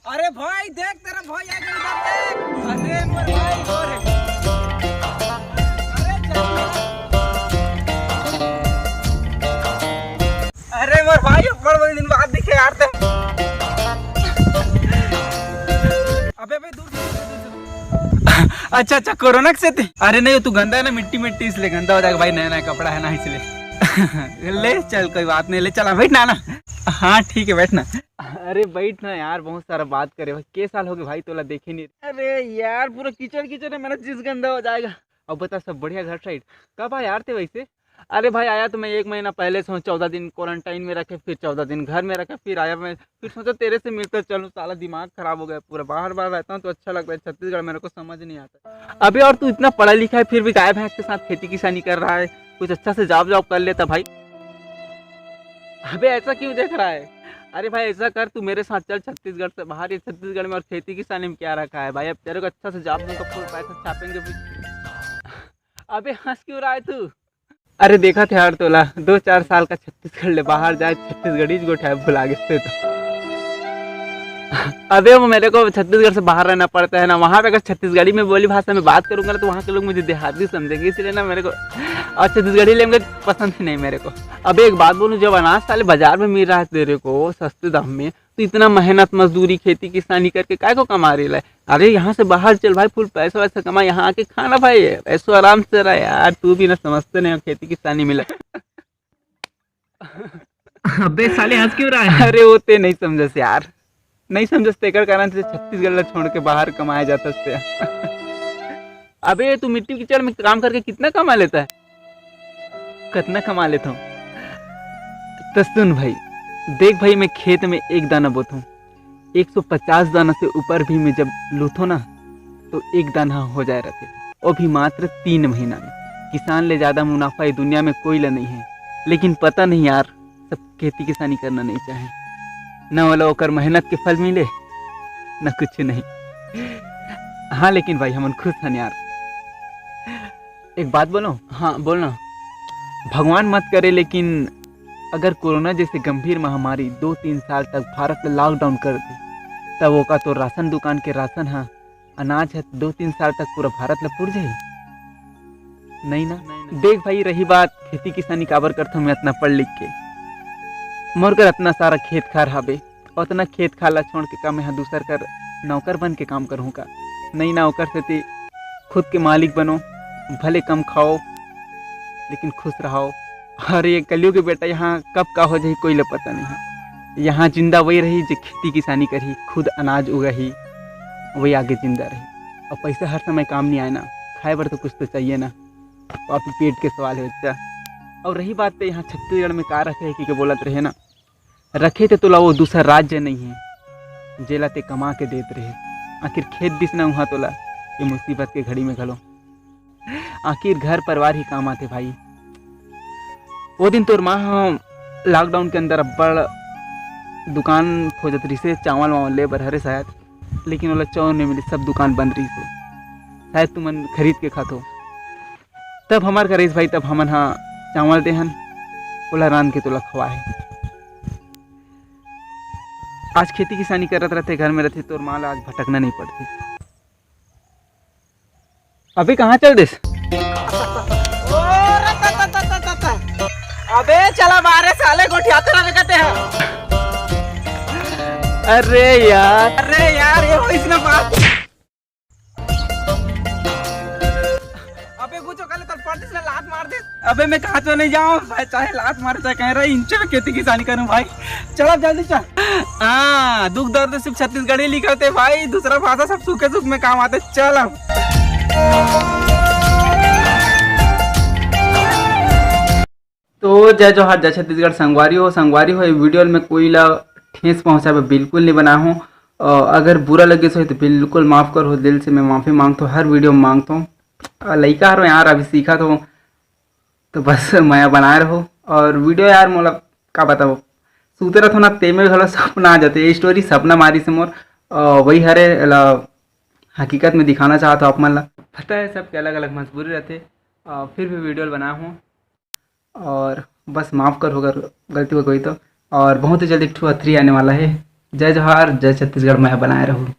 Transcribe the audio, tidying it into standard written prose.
अरे भाई देख तेरा भाई आ गया इधर देख। अरे मोर भाई और अरे अरे मोर भाई बड़े दिन बाद दिखे यार ते। अबे भाई दूर से अच्छा अच्छा कोरोना से थे। अरे नहीं तू गंदा है ना, मिट्टी मिट्टी इसलिए गंदा हो जाएगा भाई, नया नया कपड़ा है ना इसलिए। ले चल कोई बात नहीं, ले चला बैठ ना ना। हाँ ठीक है बैठना। अरे बैठ ना यार, बहुत सारा बात करे भाई, के साल हो गए भाई तोला देखे नहीं। अरे यार पूरा कीचड़ कीचड़ है, मेरा चीज गंदा हो जाएगा। अब बता सब बढ़िया घर साइड कब आया यार थे वैसे? अरे भाई आया तो मैं 1 महीना पहले से हूँ, 14 दिन क्वारंटाइन में रखे, फिर 14 दिन घर में रखे, फिर आया मैं, फिर सोचा तेरे से मिलकर चलूँ। साला दिमाग खराब हो गया पूरा, बाहर बाहर रहता हूँ तो अच्छा लगता है, छत्तीसगढ़ मेरे को समझ नहीं आता। अभी और तू इतना पढ़ा लिखा है फिर भी गाय भैंस के साथ खेती किसानी कर रहा है, कुछ अच्छा से जॉब जॉब कर लेता भाई। अबे ऐसा क्यों देख रहा है? अरे भाई ऐसा कर तू मेरे साथ चल छत्तीसगढ़ से बाहर, ये छत्तीसगढ़ में और खेती किसानी में क्या रखा है भाई, अब तेरे को अच्छा से जॉब दूंगा, फुल पैसा छापेंगे भी। अबे हंस क्यों रहा है तू? अरे देखा था यार तोला 2-4 साल का छत्तीसगढ़ ले बाहर जाए, छत्तीसगढ़ी गोठा भुला गए तो। अबे वो मेरे को छत्तीसगढ़ से बाहर रहना पड़ता है ना, वहाँ पे अगर छत्तीसगढ़ी में बोली भाषा में बात करूंगा ना तो वहाँ के लोग मुझे देहाती समझेंगे, इसलिए ना मेरे को और छत्तीसगढ़ी लैंग्वेज पसंद ही नहीं मेरे को। अब एक बात बोलूं, जब अनाज साले बाजार में मिल रहा है तेरे को सस्ते दाम में, तो इतना मेहनत मजदूरी खेती किसानी करके काय को कमा रही है? अरे यहाँ से बाहर चल भाई, फुल पैसा वैसा कमा, यहाँ आके खाना भाई, ऐसो आराम से रहा यार। तू भी ना समझते नहीं खेती किसानी मिला। अबे साले हंस क्यों रहा है? अरे वो ते नहीं समझस यार, नहीं समझस तेकर कारण से छत्तीसगढ़ छोड़ के बाहर कमाया जाता से। अबे तू मिट्टी कीचड़ में काम करके कितना कमा लेता है? कितना कमा लेता हूँ तो सुन भाई, देख भाई मैं खेत में एक दाना बोता हूँ, 150 दाना से ऊपर भी मैं जब लूथो ना तो एक दाना हो जाए रहते, वो भी मात्र 3 महीना में। किसान ले ज्यादा मुनाफा इस दुनिया में कोई ला नहीं है, लेकिन पता नहीं यार सब खेती किसानी करना नहीं चाहे, न वाला ओकर मेहनत के फल मिले न कुछ नहीं। हाँ लेकिन भाई हम खुश हैं यार। एक बात बोलो? हाँ बोलना। भगवान मत करे लेकिन अगर कोरोना जैसे गंभीर महामारी 2-3 साल तक भारत में लॉकडाउन कर दी, तब वो का तो राशन दुकान के राशन है, अनाज है, 2-3 साल तक पूरा भारत में पुर जाए नहीं ना? देख भाई रही बात खेती किसानी काबर करता हूँ मैं इतना पढ़ लिख के, मोर कर इतना सारा खेत खार हावे, उतना खेत खाला छोड़ के का मैं यहाँ दूसर कर नौकर बन के काम करूँ का? नहीं ना, ओकर से खुद के मालिक बनो, भले कम खाओ लेकिन खुश रहो। और ये कलियुग के बेटा यहाँ कब का हो जाए कोई ले पता नहीं। यहाँ जिंदा वही रही जो खेती किसानी करी, खुद अनाज उगाही, वही आगे जिंदा रही। और पैसा हर समय काम नहीं आए ना, खाए बर तो कुछ तो चाहिए ना, और पेट के सवाल है बच्चा। और रही बात तो यहाँ छत्तीसगढ़ में का रखे है कि बोलत रहे ना, रखे थे तोला वो दूसरा राज्य नहीं है जेला ते कमा के देते रहे, आखिर खेत दिस ना वहाँ तोला ये मुसीबत के घड़ी में घलो, आखिर घर परिवार ही काम आते भाई। वो दिन तोर माँ लॉकडाउन के अंदर अब्बड़ दुकान खोजत रही से चावल वावल ले बर हरे शायद, लेकिन वाला चावल नहीं मिली, सब दुकान बंद रही से, शायद तुमन खरीद के खातो। तब हमार करेस भाई, तब हमन हाँ चावल देहन ओला रान के तोला खवा है। आज खेती किसानी करत रहते, घर में रहते, तोर माँ आज भटकना नहीं पड़ती। अभी कहाँ चल देस? अबे चला मारे साले गोठियाते रहने कहते हैं। अरे यार ये हो इसने बात। अबे कुछ कल तब पड़ती से लात मार दे। अबे मैं कहाँ तो नहीं जाऊँ भाई, चाहे लात मारे चाहे कह रहा है, इंचे में खेती किसानी करूँ भाई। चलो जल्दी चल। हाँ दुख दर्द सिर्फ छत्तीसगढ़ी लिखते भाई, दूसरा भाषा सब सूखे सुख में काम आते। चल अब तो जय जोहार, जय छत्तीसगढ़। संगवारी हो वीडियो में कोई ला ठेस पहुँचावे बिल्कुल नहीं बना हूँ, अगर बुरा लगे तो बिल्कुल माफ़ करो, दिल से मैं माफ़ी मांगता हूँ, हर वीडियो में मांगता हूँ। लड़का हर यार अभी सीखा तो बस मैं बनाए रहो। और वीडियो यार मोला का बताओ, सूते रहो ना ते में घलो सपना आ जाते, ये स्टोरी सपना मारी से मोर वही हरे हकीकत में दिखाना चाहता हूँ आप मन ला। पता है सबके अलग अलग मजबूरी रहते, फिर भी वीडियो बनाया हूँ और बस माफ़ करो अगर गलती हो गई तो। और बहुत ही जल्दी 2 और 3 आने वाला है, जय जोहार, जय छत्तीसगढ़, मैं बनाए रहूँ।